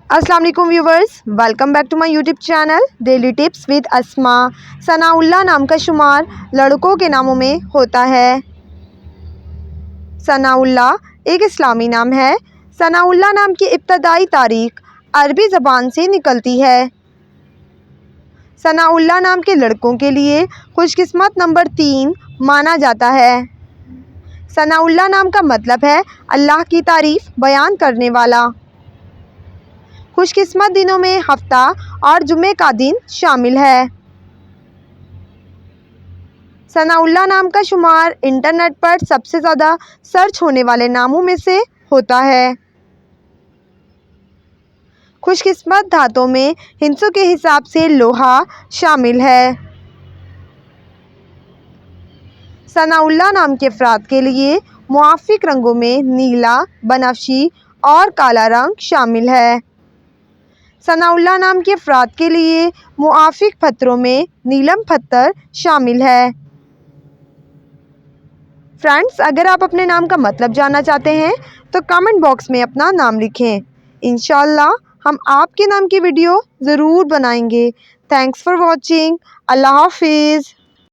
अस्सलाम वालेकुम viewers, welcome back to my YouTube channel daily tips with Asma. Sanaullah नाम का शुमार लड़कों के नामों में होता है। सनाउल्लाह एक इस्लामी नाम है। सनाउल्लाह नाम की इब्तदाई तारीख अरबी ज़बान से निकलती है। सनाउल्लाह नाम के लड़कों के लिए खुशकिस्मत नंबर 3 माना जाता है। सनाउल्लाह नाम का मतलब है अल्लाह की तारीफ़ बयान करने वाला। खुशकिस्मत दिनों में हफ्ता और जुमे का दिन शामिल है। सनाउल्लाह नाम का शुमार इंटरनेट पर सबसे ज़्यादा सर्च होने वाले नामों में से होता है। खुशकिस्मत धातों में हिंसों के हिसाब से लोहा शामिल है। सनाउल्लाह नाम के अफराद के लिए मुआफ़िक रंगों में नीला, बनफशी और काला रंग शामिल है। सनाउल्लाह नाम के अफराद के लिए मुआफ़िक पत्थरों में नीलम पत्थर शामिल है। फ्रेंड्स, अगर आप अपने नाम का मतलब जानना चाहते हैं तो कमेंट बॉक्स में अपना नाम लिखें। इंशाअल्लाह हम आपके नाम की वीडियो ज़रूर बनाएंगे। Thanks for watching. अल्लाह हाफिज़।